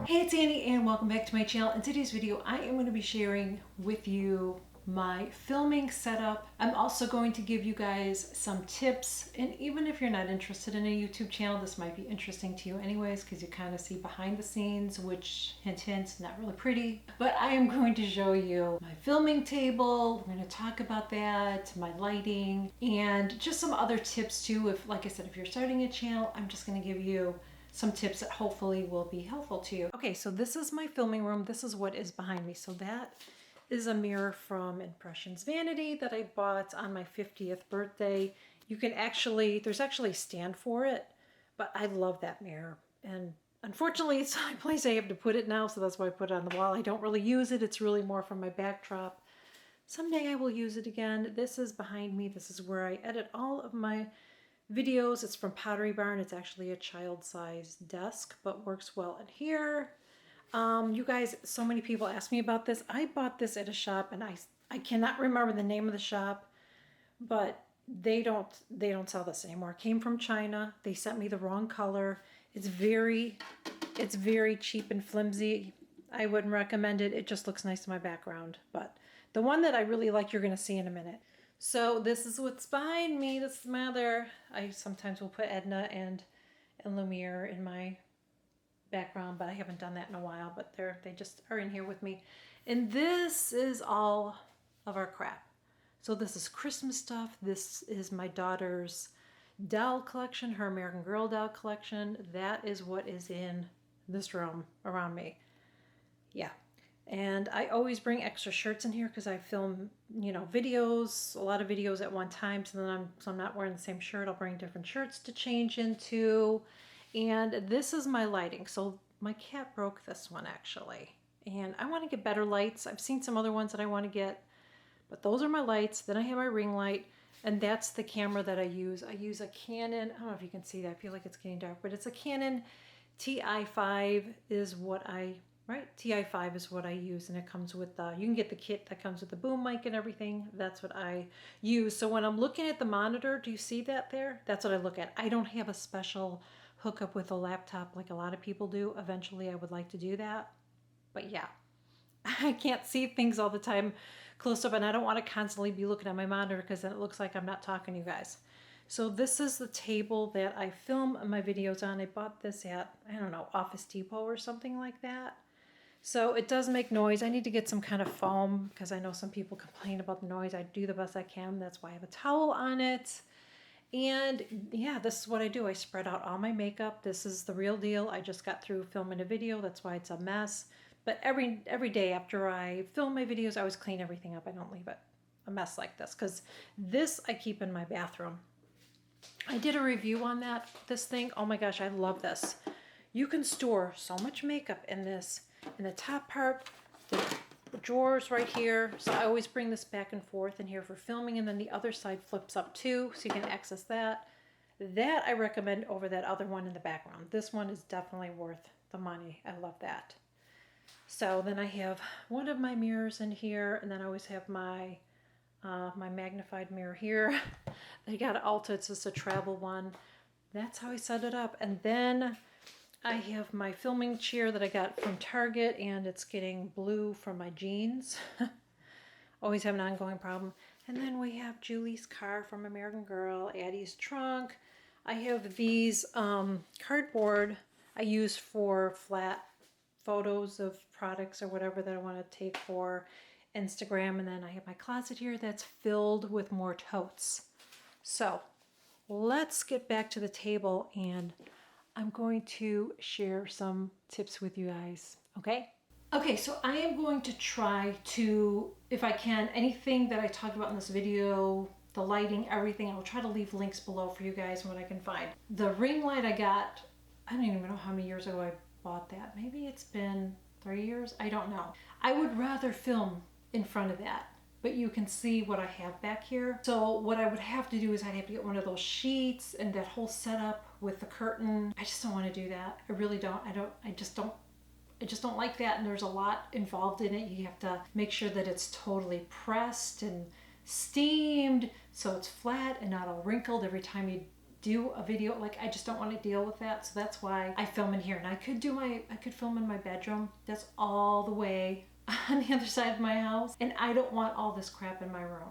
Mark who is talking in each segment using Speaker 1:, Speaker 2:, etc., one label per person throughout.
Speaker 1: Hey, it's Annie and welcome back to my channel. In today's video, I am going to be sharing with you my filming setup. I'm also going to give you guys some tips, and even if you're not interested in a YouTube channel, this might be interesting to you anyways, because you kind of see behind the scenes, which hint hint, not really pretty. But I am going to show you my filming table. We're going to talk about that, my lighting, and just some other tips too. If, like I said, if you're starting a channel, I'm just going to give you some tips that hopefully will be helpful to you. Okay, so this is my filming room. This is what is behind me. So that is a mirror from Impressions Vanity that I bought on my 50th birthday. You can actually, there's actually a stand for it, but I love that mirror. And unfortunately, it's the only place I have to put it now, so that's why I put it on the wall. I don't really use it. It's really more for my backdrop. Someday I will use it again. This is behind me. This is where I edit all of my videos. It's from Pottery Barn. It's actually a child-sized desk, but works well in here. You guys, so many people ask me about this. I bought this at a shop, and I cannot remember the name of the shop, but they don't sell this anymore. It came from China. They sent me the wrong color. It's very cheap and flimsy. I wouldn't recommend it. It just looks nice in my background. But the one that I really like, you're going to see in a minute. So this is what's behind me. This is my other, I sometimes will put Edna and Lumiere in my background, but I haven't done that in a while, but they just are in here with me. And this is all of our crap. So this is Christmas stuff. This is my daughter's doll collection, her American Girl doll collection. That is what is in this room around me. Yeah. And I always bring extra shirts in here because I film, videos, a lot of videos at one time. So then I'm not wearing the same shirt. I'll bring different shirts to change into. And this is my lighting. So my cat broke this one actually. And I want to get better lights. I've seen some other ones that I want to get, but those are my lights. Then I have my ring light, and that's the camera that I use. I use a Canon, I don't know if you can see that. I feel like it's getting dark, but it's a Canon TI5 is what I TI5 is what I use, and it comes with you can get the kit that comes with the boom mic and everything. That's what I use. So when I'm looking at the monitor, do you see that there? That's what I look at. I don't have a special hookup with a laptop like a lot of people do. Eventually I would like to do that, but yeah, I can't see things all the time close up, and I don't want to constantly be looking at my monitor because then it looks like I'm not talking to you guys. So this is the table that I film my videos on. I bought this at, I don't know, Office Depot or something like that. So it does make noise. I need to get some kind of foam because I know some people complain about the noise. I do the best I can. That's why I have a towel on it. And yeah, this is what I do. I spread out all my makeup. This is the real deal. I just got through filming a video. That's why it's a mess. But every day after I film my videos, I always clean everything up. I don't leave it a mess like this, because this I keep in my bathroom. I did a review on this thing. Oh my gosh, I love this. You can store so much makeup in this. In the top part, the drawers right here. So I always bring this back and forth in here for filming, and then the other side flips up too, so you can access that. That I recommend over that other one in the background. This one is definitely worth the money. I love that. So then I have one of my mirrors in here, and then I always have my my magnified mirror here. I got it Ulta. It's just a travel one. That's how I set it up. And then I have my filming chair that I got from Target, and it's getting blue from my jeans. Always have an ongoing problem. And then we have Julie's car from American Girl, Addie's trunk. I have these cardboard I use for flat photos of products or whatever that I want to take for Instagram. And then I have my closet here that's filled with more totes. So let's get back to the table, and I'm going to share some tips with you guys, okay? Okay, so I am going to try to, if I can, anything that I talked about in this video, the lighting, everything, I will try to leave links below for you guys what I can find. The ring light I got, I don't even know how many years ago I bought that. Maybe it's been 3 years, I don't know. I would rather film in front of that, but you can see what I have back here. So what I would have to do is I'd have to get one of those sheets and that whole setup with the curtain. I just don't want to do that. I really don't. I just don't like that, and there's a lot involved in it. You have to make sure that it's totally pressed and steamed so it's flat and not all wrinkled every time you do a video. Like, I just don't want to deal with that. So that's why I film in here. And I could film in my bedroom. That's all the way on the other side of my house. And I don't want all this crap in my room.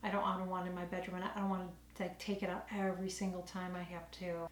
Speaker 1: I don't want it in my bedroom, and I don't want to like take it out every single time I have to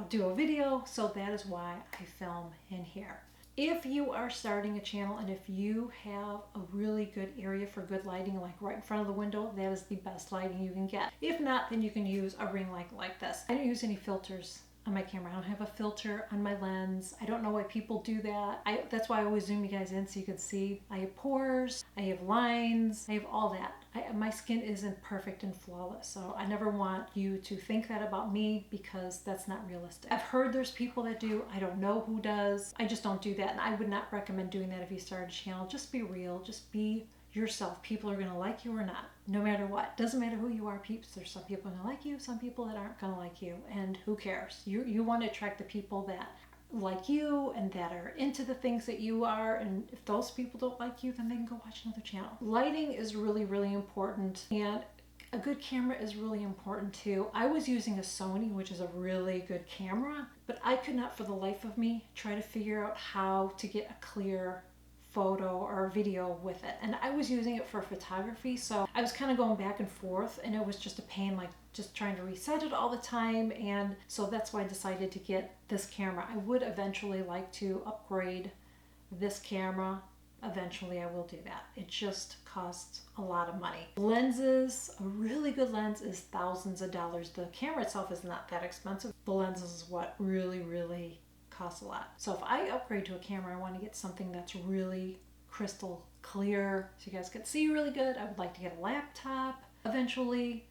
Speaker 1: do a video. So that is why I film in here. If you are starting a channel and if you have a really good area for good lighting, like right in front of the window, that is the best lighting you can get. If not, then you can use a ring light like this. I don't use any filters on my camera. I don't have a filter on my lens. I don't know why people do that. That's why I always zoom you guys in so you can see. I have pores, I have lines, I have all that. My skin isn't perfect and flawless, so I never want you to think that about me, because that's not realistic. I've heard there's people that do. I don't know who does. I just don't do that, and I would not recommend doing that if you start a channel. Just be real. Just be yourself. People are going to like you or not, no matter what. Doesn't matter who you are, peeps. There's some people going to like you, some people that aren't going to like you, and who cares? You want to attract the people that like you and that are into the things that you are, and if those people don't like you, then they can go watch another channel. Lighting is really, really important, and a good camera is really important too. I was using a Sony, which is a really good camera, but I could not for the life of me try to figure out how to get a clear photo or video with it. And I was using it for photography, so I was kind of going back and forth, and it was just a pain, like just trying to reset it all the time. And so that's why I decided to get this camera. I would eventually like to upgrade this camera. Eventually I will do that. It just costs a lot of money. Lenses, a really good lens is thousands of dollars. The camera itself is not that expensive. The lenses is what really costs a lot. So if I upgrade to a camera, I want to get something that's really crystal clear so you guys can see really good. I would like to get a laptop eventually,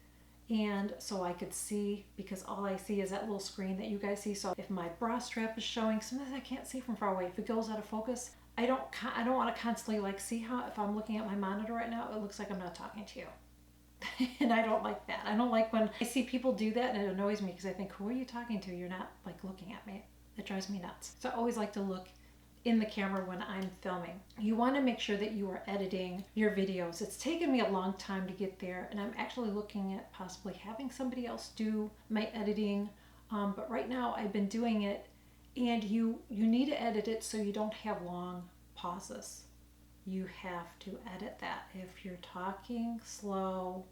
Speaker 1: and so I could see, because all I see is that little screen that you guys see. So if my bra strap is showing, sometimes I can't see from far away. If it goes out of focus, I don't want to constantly like see how, if I'm looking at my monitor right now, it looks like I'm not talking to you. And I don't like that. I don't like when I see people do that, and it annoys me because I think, who are you talking to? You're not like looking at me. It drives me nuts. So I always like to look in the camera when I'm filming. You want to make sure that you are editing your videos. It's taken me a long time to get there, and I'm actually looking at possibly having somebody else do my editing. But right now I've been doing it, and you need to edit it so you don't have long pauses. You have to edit that. If you're talking slow,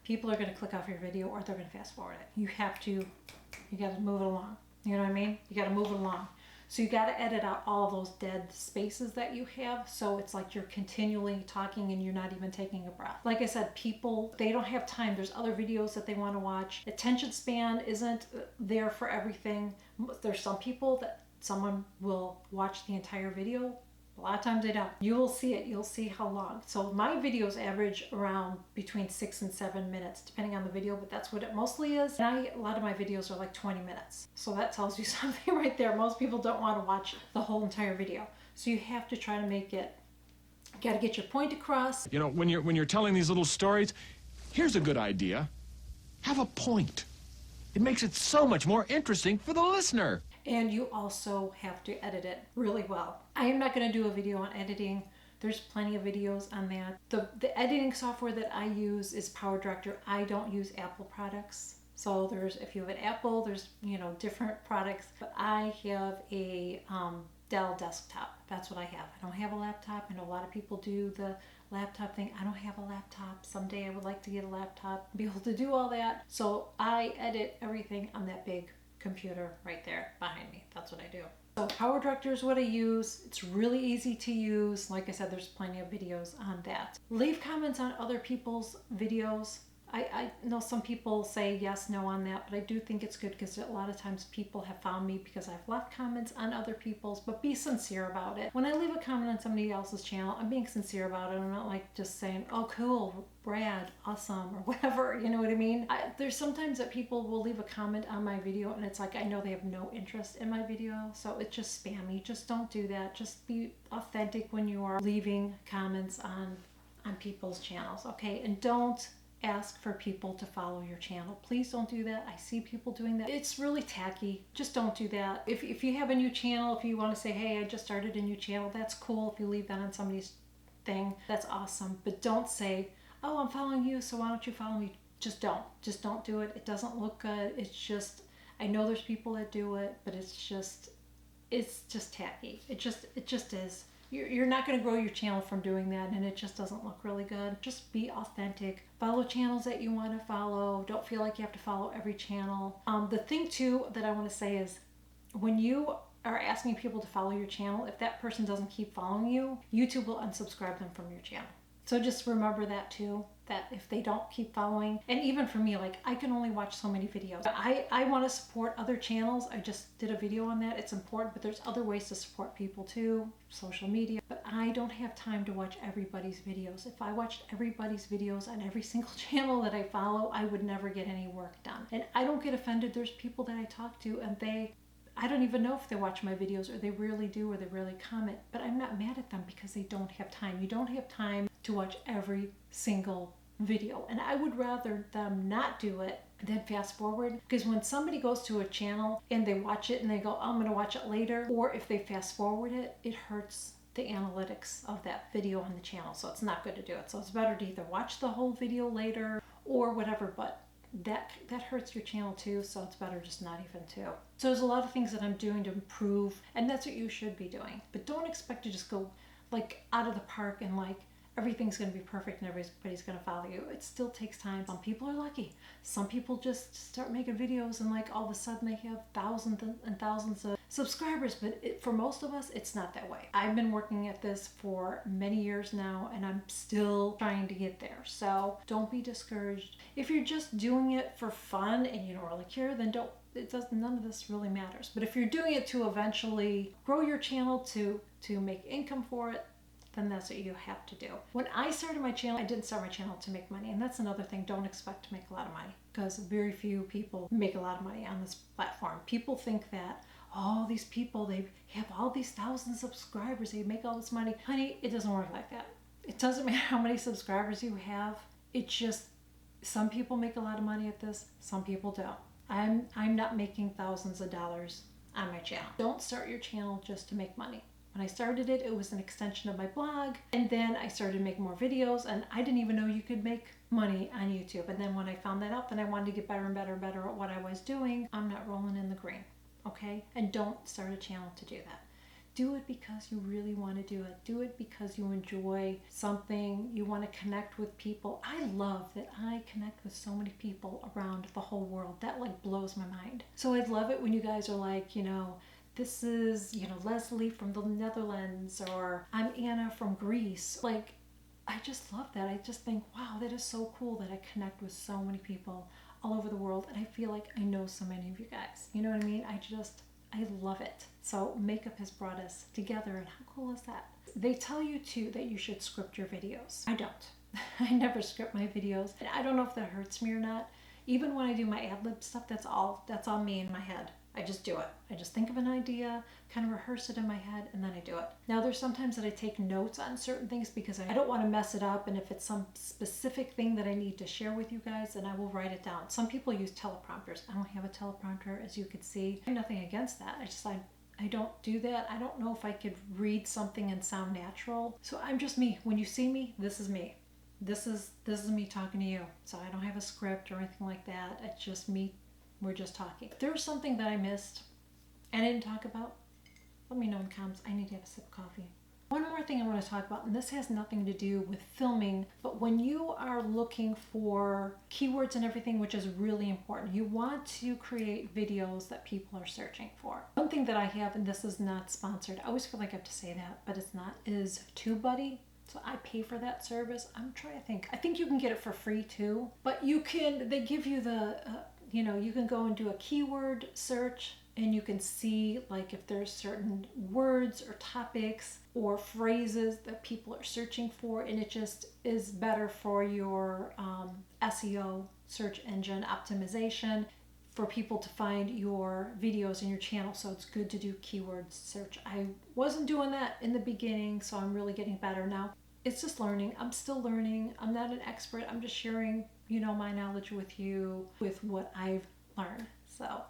Speaker 1: people are going to click off your video, or they're going to fast forward it. You got to move it along. You know what I mean? You got to move it along. So you got to edit out all those dead spaces that you have, so it's like you're continually talking and you're not even taking a breath. Like I said, people, they don't have time. There's other videos that they want to watch. Attention span isn't there for everything. There's some people that someone will watch the entire video. A lot of times they don't. You will see it. You'll see how long. So my videos average around between 6 and 7 minutes, depending on the video, but that's what it mostly is. And a lot of my videos are like 20 minutes. So that tells you something right there. Most people don't want to watch the whole entire video. So you have to try to make it, you got to get your point across.
Speaker 2: You know, when you're telling these little stories, here's a good idea. Have a point. It makes it so much more interesting for the listener.
Speaker 1: And you also have to edit it really well. I am not going to do a video on editing. There's plenty of videos on that. The editing software that I use is PowerDirector. I don't use Apple products. So if you have an Apple, there's different products. But I have a Dell desktop. That's what I have. I don't have a laptop. I know a lot of people do the laptop thing. I don't have a laptop. Someday I would like to get a laptop and be able to do all that. So I edit everything on that big computer right there behind me. That's what I do. So PowerDirector is what I use. It's really easy to use. Like I said, there's plenty of videos on that. Leave comments on other people's videos. I know some people say yes, no on that, but I do think it's good because a lot of times people have found me because I've left comments on other people's, but be sincere about it. When I leave a comment on somebody else's channel, I'm being sincere about it. I'm not like just saying, oh, cool, rad, awesome, or whatever, you know what I mean? There's sometimes that people will leave a comment on my video and it's like, I know they have no interest in my video, so it's just spammy. Just don't do that. Just be authentic when you are leaving comments on people's channels, okay? And don't ask for people to follow your channel. Please don't do that. I see people doing that. It's really tacky. Just don't do that. If you have a new channel, if you want to say, hey, I just started a new channel, that's cool if you leave that on somebody's thing, that's awesome. But don't say, oh, I'm following you, so why don't you follow me? Just don't do it. It doesn't look good. It's just, I know there's people that do it, but it's just tacky. It just is. You're not going to grow your channel from doing that, and it just doesn't look really good. Just be authentic. Follow channels that you want to follow. Don't feel like you have to follow every channel. The thing too that I want to say is, when you are asking people to follow your channel, if that person doesn't keep following you, YouTube will unsubscribe them from your channel. So just remember that too, that if they don't keep following, and even for me, like, I can only watch so many videos. I want to support other channels. I just did a video on that. It's important, but there's other ways to support people too, social media. But I don't have time to watch everybody's videos. If I watched everybody's videos on every single channel that I follow, I would never get any work done. And I don't get offended. There's people that I talk to, and I don't even know if they watch my videos, or they really do, or they really comment, but I'm not mad at them because they don't have time. You don't have time to watch every single video. And I would rather them not do it than fast forward, because when somebody goes to a channel and they watch it and they go, oh, I'm going to watch it later, or if they fast forward it, it hurts the analytics of that video on the channel. So it's not good to do it. So it's better to either watch the whole video later or whatever, but that hurts your channel too, so it's better just not even to. So there's a lot of things that I'm doing to improve, and that's what you should be doing. But don't expect to just go like out of the park and like everything's going to be perfect and everybody's going to follow you. It still takes time. Some people are lucky. Some people just start making videos and like all of a sudden they have thousands and thousands of subscribers. But for most of us, it's not that way. I've been working at this for many years now, and I'm still trying to get there. So don't be discouraged. If you're just doing it for fun and you don't really care, then none of this really matters. But if you're doing it to eventually grow your channel, to make income for it, then that's what you have to do. When I started my channel, I didn't start my channel to make money. And that's another thing. Don't expect to make a lot of money, because very few people make a lot of money on this platform. People think that, oh, these people, they have all these thousands of subscribers, they make all this money. Honey, it doesn't work like that. It doesn't matter how many subscribers you have. It's just, some people make a lot of money at this, some people don't. I'm not making thousands of dollars on my channel. Don't start your channel just to make money. When I started it, it was an extension of my blog, and then I started making more videos, and I didn't even know you could make money on YouTube. And then when I found that out, then I wanted to get better and better and better at what I was doing. I'm not rolling in the green, okay? And don't start a channel to do that. Do it because you really want to do it. Do it because you enjoy something, you want to connect with people. I love that I connect with so many people around the whole world. That like blows my mind. So I love it when you guys are like, this is, Leslie from the Netherlands, or I'm Anna from Greece. Like, I just love that. I just think, wow, that is so cool that I connect with so many people all over the world. And I feel like I know so many of you guys. You know what I mean? I love it. So makeup has brought us together, and how cool is that? They tell you too that you should script your videos. I don't. I never script my videos. And I don't know if that hurts me or not. Even when I do my ad-lib stuff, that's all me in my head. I just do it. I just think of an idea, kind of rehearse it in my head, and then I do it. Now there's sometimes that I take notes on certain things because I don't want to mess it up, and if it's some specific thing that I need to share with you guys, then I will write it down. Some people use teleprompters. I don't have a teleprompter, as you can see. I have nothing against that. I don't do that. I don't know if I could read something and sound natural. So I'm just me. When you see me, this is me. This is me talking to you. So I don't have a script or anything like that. It's just me. We're just talking. If there was something that I missed and I didn't talk about, let me know in the comments. I need to have a sip of coffee. One more thing I want to talk about, and this has nothing to do with filming, but when you are looking for keywords and everything, which is really important, you want to create videos that people are searching for. One thing that I have, and this is not sponsored, I always feel like I have to say that, but it's not, is TubeBuddy. So I pay for that service. I'm trying to think. I think you can get it for free too, but they give you the, you can go and do a keyword search, and you can see like if there's certain words or topics or phrases that people are searching for, and it just is better for your SEO, search engine optimization, for people to find your videos in your channel. So it's good to do keyword search. I wasn't doing that in the beginning, so I'm really getting better now. It's just learning. I'm still learning. I'm not an expert. I'm just sharing, my knowledge with you, with what I've learned. So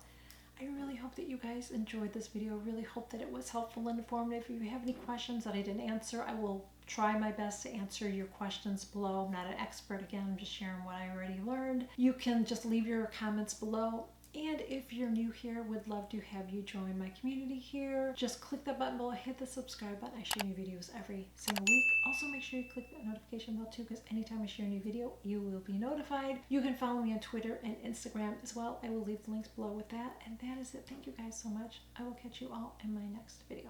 Speaker 1: I really hope that you guys enjoyed this video. Really hope that it was helpful and informative. If you have any questions that I didn't answer, I will try my best to answer your questions below. I'm not an expert, again, I'm just sharing what I already learned. You can just leave your comments below. And if you're new here, would love to have you join my community here. Just click that button below, hit the subscribe button. I share new videos every single week. Also make sure you click that notification bell too, because anytime I share a new video, you will be notified. You can follow me on Twitter and Instagram as well. I will leave the links below with that. And that is it. Thank you guys so much. I will catch you all in my next video.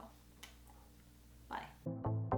Speaker 1: Bye.